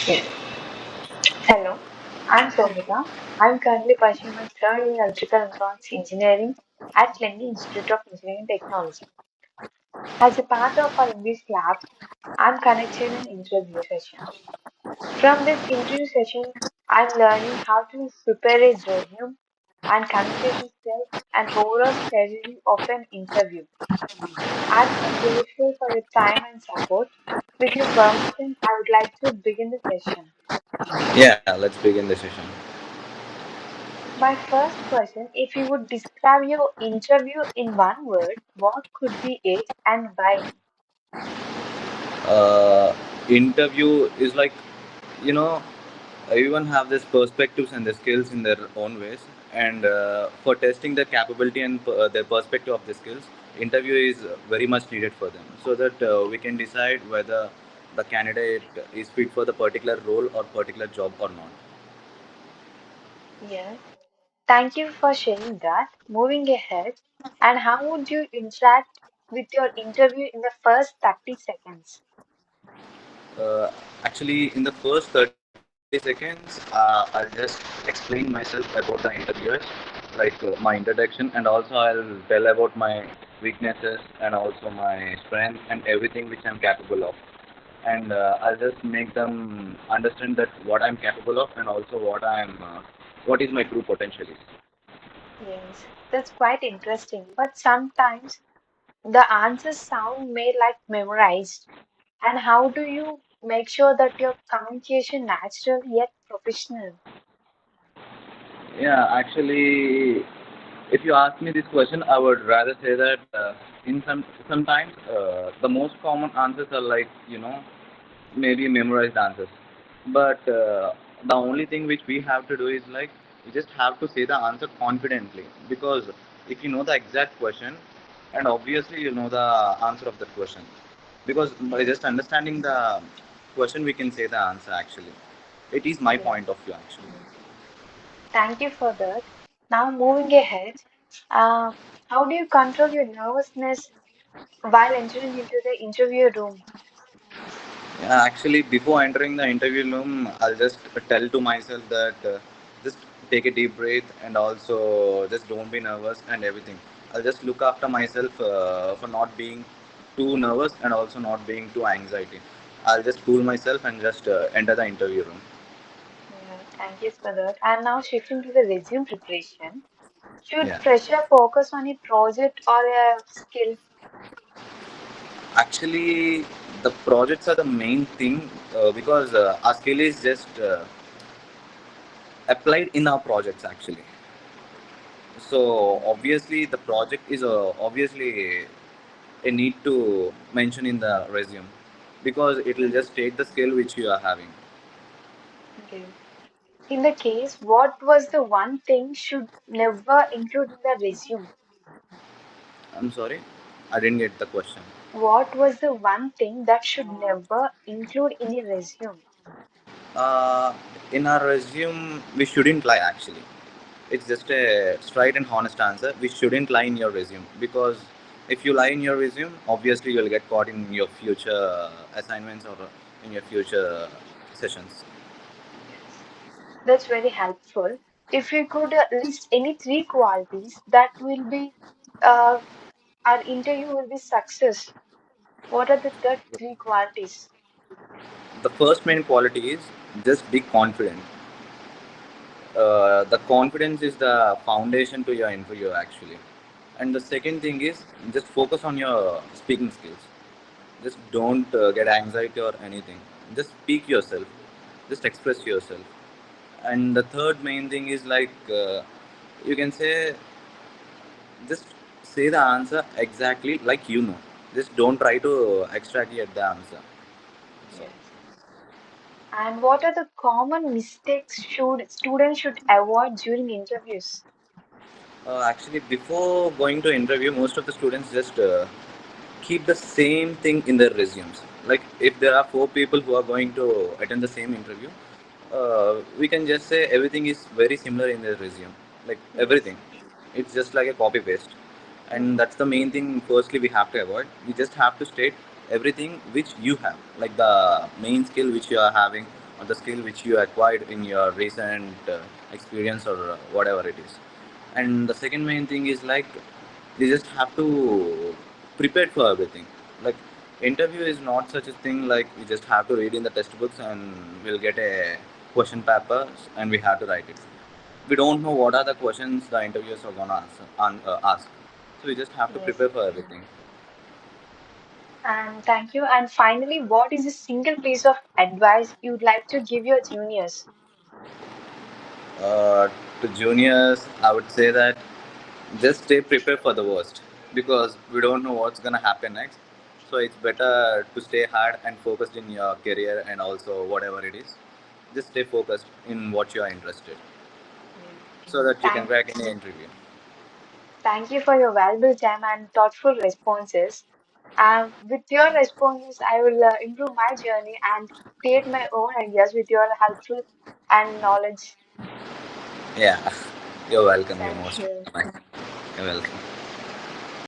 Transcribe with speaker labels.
Speaker 1: Yes. Hello, I'm Somita. I'm currently pursuing my third year electrical and electronics engineering at Lenny Institute of Engineering Technology. As a part of our English lab, I'm conducting an interview session. From this interview session, I'm learning how to prepare a resume and communication skills and overall strategy of an interview. I'm so grateful for your time and support. With your permission, I would like to begin the session.
Speaker 2: Yeah, let's begin the session.
Speaker 1: My first question, if you would describe your interview in one word, what could be it and why?
Speaker 2: Interview is like, you know, everyone have this perspectives and the skills in their own ways. And for testing their capability and their perspective of the skills, interview is very much needed for them so that we can decide whether the candidate is fit for the particular role or particular job or not.
Speaker 1: Yes. Thank you for sharing that. Moving ahead, and how would you interact with your interview in the first 30 seconds?
Speaker 2: Uh, Actually, in the first 30 seconds, I'll just explain myself about the interviewers, like my introduction, and also I'll tell about my weaknesses and also my strength and everything which I'm capable of. And I'll just make them understand that what I'm capable of and also what is my true potential is.
Speaker 1: Yes, that's quite interesting. But sometimes the answers sound made like memorized. And how do you make sure that your communication natural yet professional?
Speaker 2: Yeah, actually, if you ask me this question, I would rather say that in sometimes the most common answers are like maybe memorized answers, but the only thing which we have to do is like we just have to say the answer confidently because if you know the exact question, and obviously you know the answer of that question, because by just understanding the question we can say the answer actually. It is my
Speaker 1: Yes.
Speaker 2: point of view actually.
Speaker 1: Thank you for that. Now, moving ahead, uh, how do you control your nervousness while entering into the interview room?
Speaker 2: Yeah, actually, before entering the interview room, I'll just tell to myself that just take a deep breath and also just don't be nervous and everything. I'll just look after myself for not being too nervous and also not being too anxiety. I'll just cool myself and just enter the interview room.
Speaker 1: Yeah, thank you for that. And now shifting to the resume preparation. Should
Speaker 2: Yeah.
Speaker 1: fresher focus on a project or a skill?
Speaker 2: Actually, the projects are the main thing because our skill is just applied in our projects actually. So obviously the project is obviously a need to mention in the resume because it will just state the skill which you are having.
Speaker 1: Okay. In the case, what was the one thing should never include in the resume?
Speaker 2: I'm sorry, I didn't get the question.
Speaker 1: What was the one thing that should never include in a resume?
Speaker 2: Uh, in our resume, we shouldn't lie actually. It's just a straight and honest answer. We shouldn't lie in your resume because if you lie in your resume, obviously you'll get caught in your future assignments or in your future sessions.
Speaker 1: Yes. That's very helpful. If you could list any three qualities that will be uh, our interview will be success. What are the three qualities?
Speaker 2: The first main quality is just be confident. The confidence is the foundation to your interview actually. And the second thing is just focus on your speaking skills. Just don't get anxiety or anything. Just speak yourself. Just express yourself. And the third main thing is like you can say just say the answer exactly like you know. Just don't try to extrapolate the answer. So
Speaker 1: Yes. And what are the common mistakes should students should avoid during interviews?
Speaker 2: actually, before going to interview, most of the students just keep the same thing in their resumes. Like if there are four people who are going to attend the same interview, we can just say everything is very similar in their resume. Like
Speaker 1: Yes.
Speaker 2: everything, it's just like a copy paste, and
Speaker 1: Mm.
Speaker 2: that's the main thing. Firstly, we have to avoid. We just have to state everything which you have, like the main skill which you are having, the skill which you acquired in your recent experience or whatever it is. And the second main thing is like you just have to prepare for everything. Like interview is not such a thing like we just have to read in the textbooks and we'll get a question paper and we have to write it. We don't know what are the questions the interviewers are gonna ask. So we just have to
Speaker 1: Yes.
Speaker 2: prepare for everything.
Speaker 1: And thank you. And finally, what is a single piece of advice you'd like to give your juniors?
Speaker 2: Uh, to juniors, I would say that just stay prepared for the worst because we don't know what's gonna happen next. So it's better to stay hard and focused in your career and also whatever it is. Just stay focused in what you are interested
Speaker 1: Yes.
Speaker 2: so that you can
Speaker 1: Thank,
Speaker 2: crack any interview.
Speaker 1: thank you for your valuable time and thoughtful responses. With your responses, I will improve my journey and create my own ideas with your helpful and knowledge.
Speaker 2: Yeah, you're welcome. You're
Speaker 1: Thank
Speaker 2: most
Speaker 1: you.
Speaker 2: welcome. You're welcome.